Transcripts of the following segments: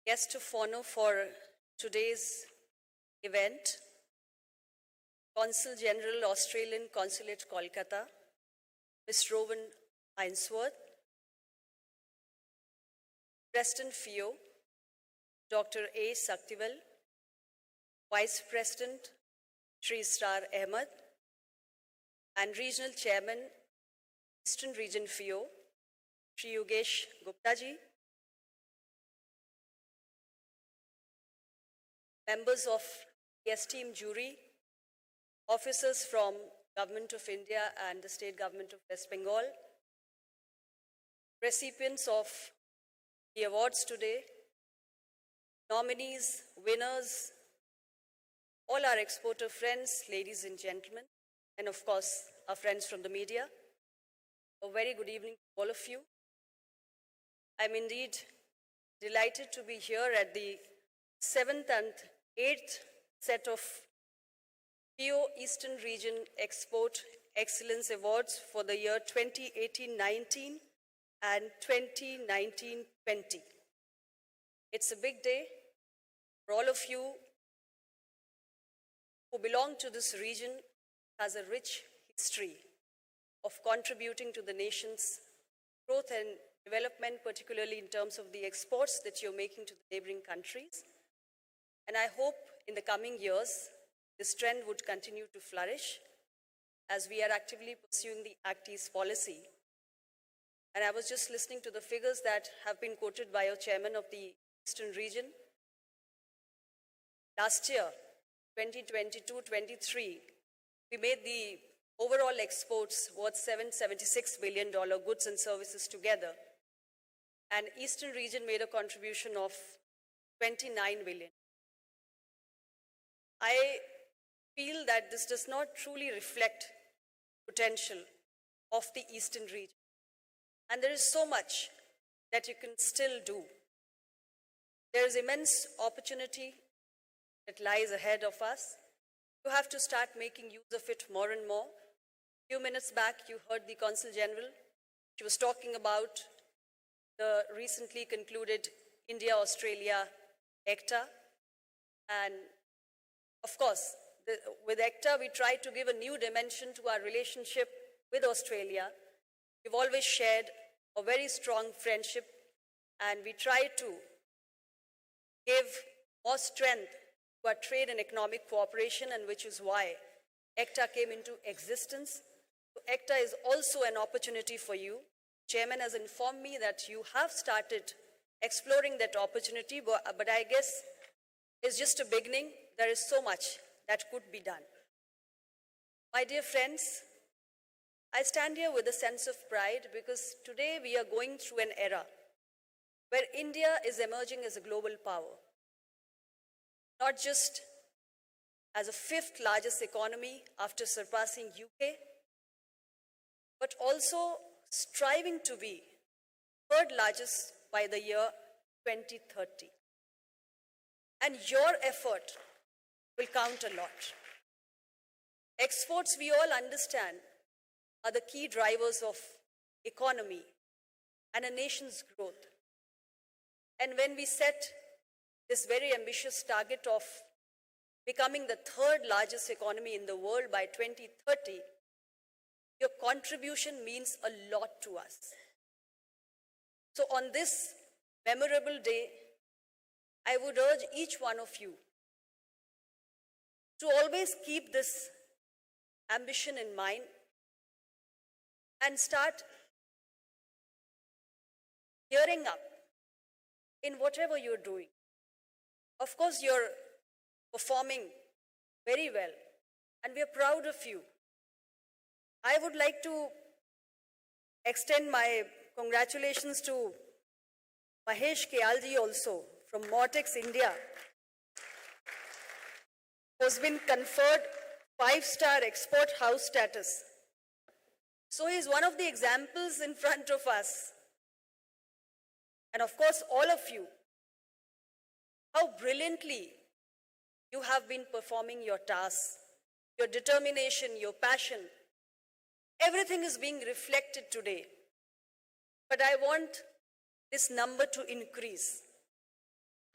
Guest of honor for today's event, Consul General, Australian Consulate, Kolkata, Ms. Rowan Ainsworth, President FIEO, Dr. A. Saktival, Vice President Shri Star Ahmed, and Regional Chairman, Eastern Region FIEO, Shri Yogesh Gupta ji, members of the esteemed jury, officers from Government of India and the State Government of West Bengal, recipients of the awards today, nominees, winners, all our exporter friends, ladies and gentlemen, and of course, our friends from the media. A very good evening to all of you. I'm indeed delighted to be here at the 7th and 8th set of FIEO Eastern Region Export Excellence Awards for the year 2018-19 and 2019-20. It's a big day for all of you who belong to this region. Has a rich history of contributing to the nation's growth and development, particularly in terms of the exports that you're making to the neighboring countries. And I hope in the coming years, this trend would continue to flourish as we are actively pursuing the Act East policy. And I was just listening to the figures that have been quoted by your chairman of the Eastern region. Last year, 2022-23, we made the overall exports worth $776 billion goods and services together. And Eastern region made a contribution of $29 billion. I feel that this does not truly reflect potential of the Eastern region. And there is so much that you can still do. There is immense opportunity that lies ahead of us. You have to start making use of it more and more. A few minutes back, you heard the Consul General. She was talking about the recently concluded India-Australia ECTA. And of course, with ECTA, we try to give a new dimension to our relationship with Australia. We've always shared a very strong friendship, and we try to give more strength to our trade and economic cooperation, and which is why ECTA came into existence. So ECTA is also an opportunity for you. Chairman has informed me that you have started exploring that opportunity, but I guess it's just a beginning. There is so much that could be done. My dear friends, I stand here with a sense of pride because today we are going through an era where India is emerging as a global power, not just as a 5th largest economy after surpassing UK, but also striving to be 3rd largest by the year 2030. And your effort will count a lot. Exports, we all understand, are the key drivers of economy and a nation's growth. And when we set this very ambitious target of becoming the 3rd largest economy in the world by 2030, your contribution means a lot to us. So on this memorable day, I would urge each one of you to always keep this ambition in mind and start gearing up in whatever you're doing. Of course, you're performing very well, and we are proud of you. I would like to extend my congratulations to Mahesh Kayalji also from Mortex India, who has been conferred 5-star export house status. So he is one of the examples in front of us. And of course, all of you, how brilliantly you have been performing your tasks, your determination, your passion. Everything is being reflected today. But I want this number to increase.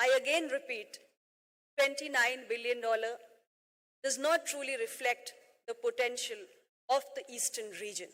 I again repeat, $29 billion does not truly reflect the potential of the eastern region.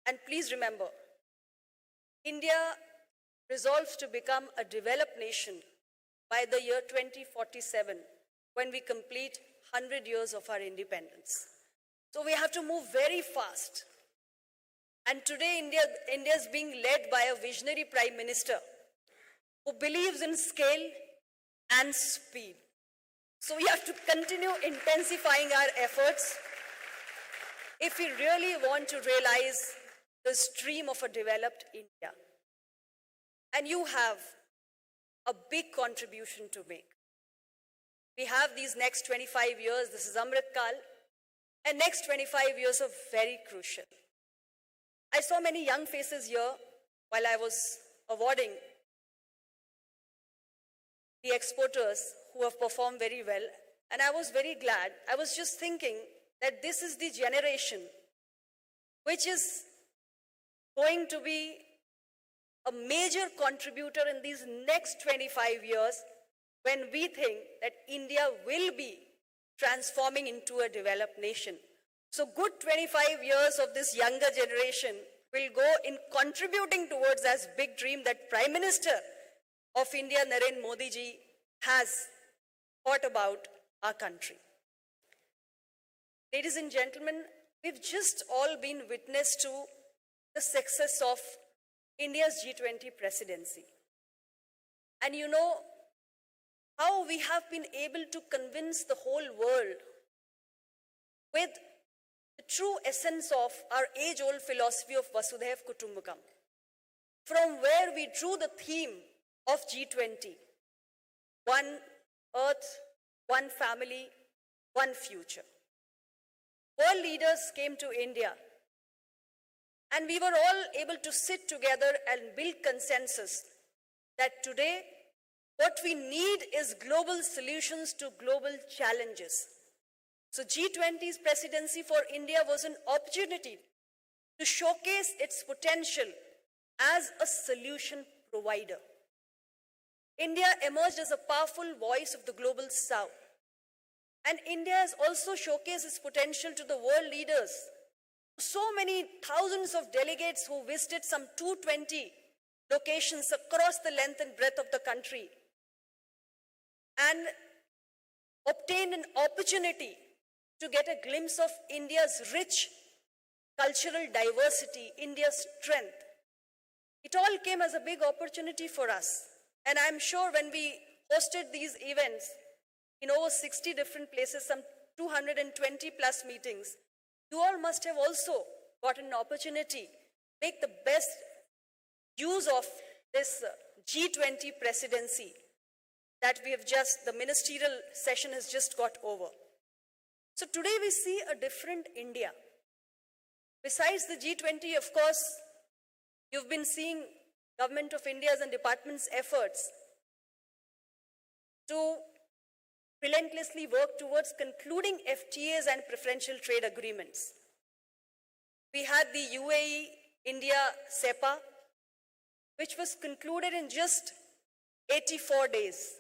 And please remember, India resolves to become a developed nation by the year 2047, when we complete 100 years of our independence. So we have to move very fast. And today India is being led by a visionary Prime Minister who believes in scale and speed. So we have to continue intensifying our efforts if we really want to realize the dream of a developed India. And you have a big contribution to make. We have these next 25 years, this is Amrit Kal, and next 25 years are very crucial. I saw many young faces here while I was awarding the exporters who have performed very well, and I was very glad. I was just thinking that this is the generation which is going to be a major contributor in these next 25 years when we think that India will be transforming into a developed nation. So good 25 years of this younger generation will go in contributing towards that big dream that Prime Minister of India, Narendra Modi ji, has thought about our country. Ladies and gentlemen, we've just all been witness to the success of India's G20 presidency. And you know how we have been able to convince the whole world with the true essence of our age-old philosophy of Vasudhaiv Kutumbakam, from where we drew the theme of G20, one earth, one family, one future. World leaders came to India, and we were all able to sit together and build consensus that today what we need is global solutions to global challenges. So G20's presidency for India was an opportunity to showcase its potential as a solution provider. India emerged as a powerful voice of the global south. And India has also showcased its potential to the world leaders. So many thousands of delegates who visited some 220 locations across the length and breadth of the country and obtained an opportunity to get a glimpse of India's rich cultural diversity, India's strength. It all came as a big opportunity for us. And I'm sure when we hosted these events in over 60 different places, some 220 plus meetings, you all must have also got an opportunity to make the best use of this G20 presidency that the ministerial session has just got over. So today we see a different India. Besides the G20, of course, you've been seeing Government of India's and departments' efforts to relentlessly work towards concluding FTAs and preferential trade agreements. We had the UAE-India CEPA, which was concluded in just 84 days.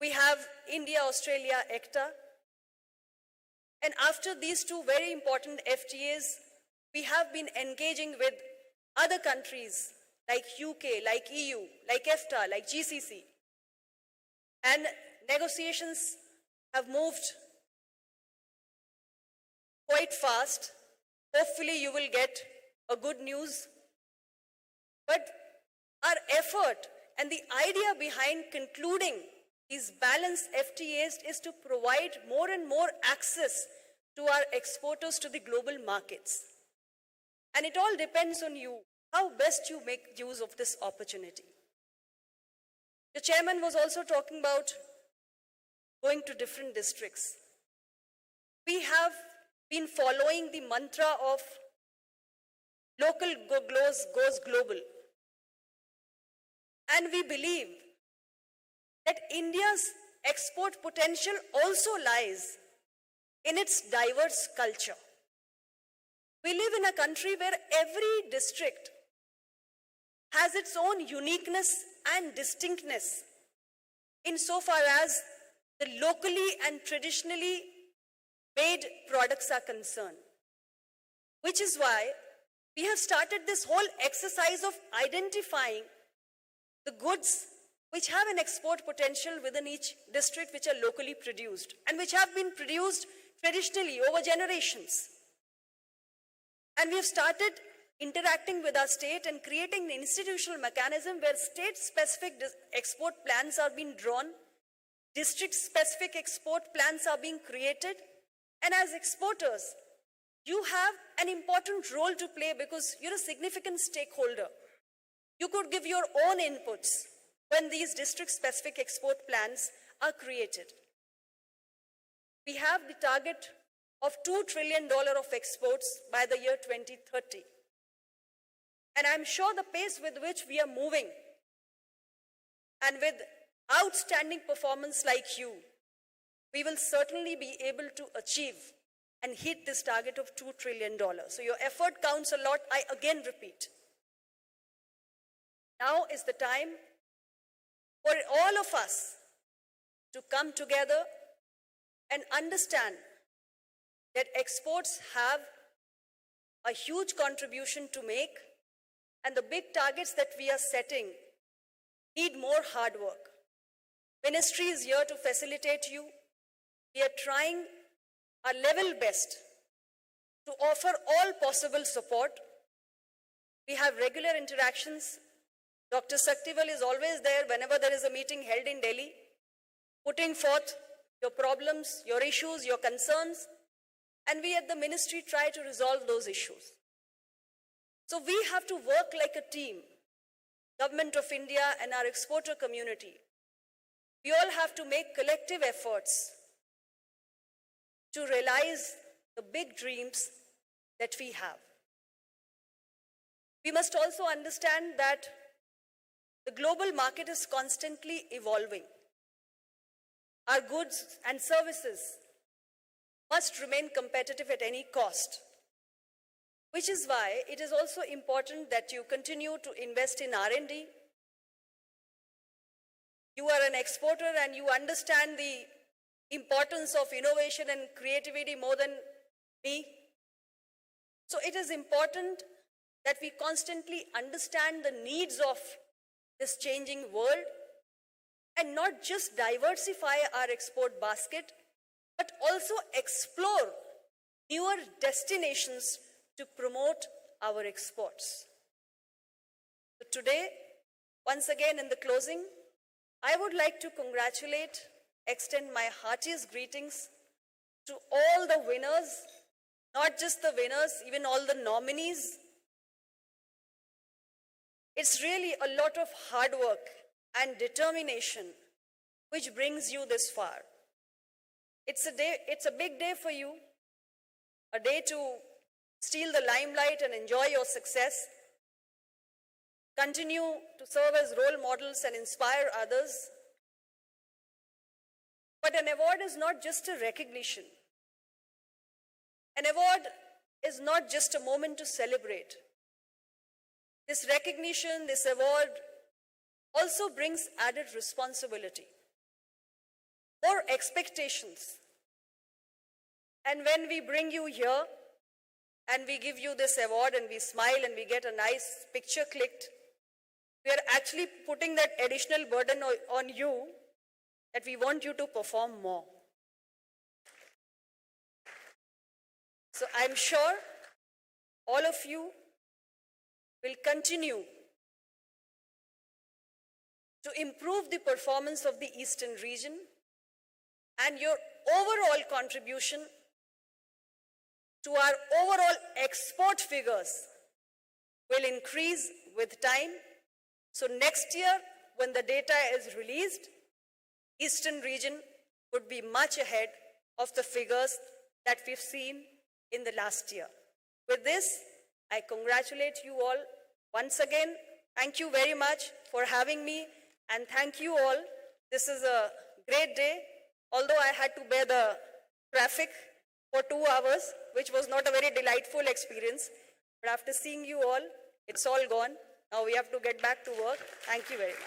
We have India-Australia ECTA. And after these two very important FTAs, we have been engaging with other countries like UK, like EU, like EFTA, like GCC. And negotiations have moved quite fast. Hopefully you will get a good news. But our effort and the idea behind concluding these balanced FTAs is to provide more and more access to our exporters to the global markets. And it all depends on you, how best you make use of this opportunity. The chairman was also talking about going to different districts. We have been following the mantra of local goes global. And we believe that India's export potential also lies in its diverse culture. We live in a country where every district has its own uniqueness and distinctness. insofar as the locally and traditionally made products are concerned. Which is why we have started this whole exercise of identifying the goods which have an export potential within each district, which are locally produced and which have been produced traditionally over generations. And we have started interacting with our state and creating an institutional mechanism where state-specific export plans are being drawn, district-specific export plans are being created, and as exporters, you have an important role to play because you're a significant stakeholder. You could give your own inputs when these district-specific export plans are created. We have the target of $2 trillion of exports by the year 2030. And I'm sure the pace with which we are moving and with outstanding performance like you, we will certainly be able to achieve and hit this target of $2 trillion. So your effort counts a lot, I again repeat. Now is the time for all of us to come together and understand that exports have a huge contribution to make, and the big targets that we are setting need more hard work. Ministry is here to facilitate you. We are trying our level best to offer all possible support. We have regular interactions. Dr. Saktival is always there whenever there is a meeting held in Delhi, putting forth your problems, your issues, your concerns, and we at the ministry try to resolve those issues. So we have to work like a team, Government of India and our exporter community. We all have to make collective efforts to realize the big dreams that we have. We must also understand that the global market is constantly evolving. Our goods and services must remain competitive at any cost, which is why it is also important that you continue to invest in R&D. You are an exporter and you understand the importance of innovation and creativity more than me. So it is important that we constantly understand the needs of this changing world and not just diversify our export basket, but also explore newer destinations to promote our exports. So today, once again in the closing, I would like to extend my heartiest greetings to all the winners, not just the winners, even all the nominees. It's really a lot of hard work and determination which brings you this far. It's a big day for you, a day to steal the limelight and enjoy your success. Continue to serve as role models and inspire others. But an award is not just a recognition. An award is not just a moment to celebrate. This recognition, this award also brings added responsibility, more expectations. And when we bring you here and we give you this award and we smile and we get a nice picture clicked, we are actually putting that additional burden on you that we want you to perform more. So I'm sure all of you will continue to improve the performance of the Eastern region, and your overall contribution to our overall export figures will increase with time. So next year, when the data is released, Eastern region would be much ahead of the figures that we've seen in the last year. With this, I congratulate you all once again. Thank you very much for having me, and thank you all. This is a great day, although I had to bear the traffic for 2 hours, which was not a very delightful experience. But after seeing you all, it's all gone. Now we have to get back to work. Thank you very much.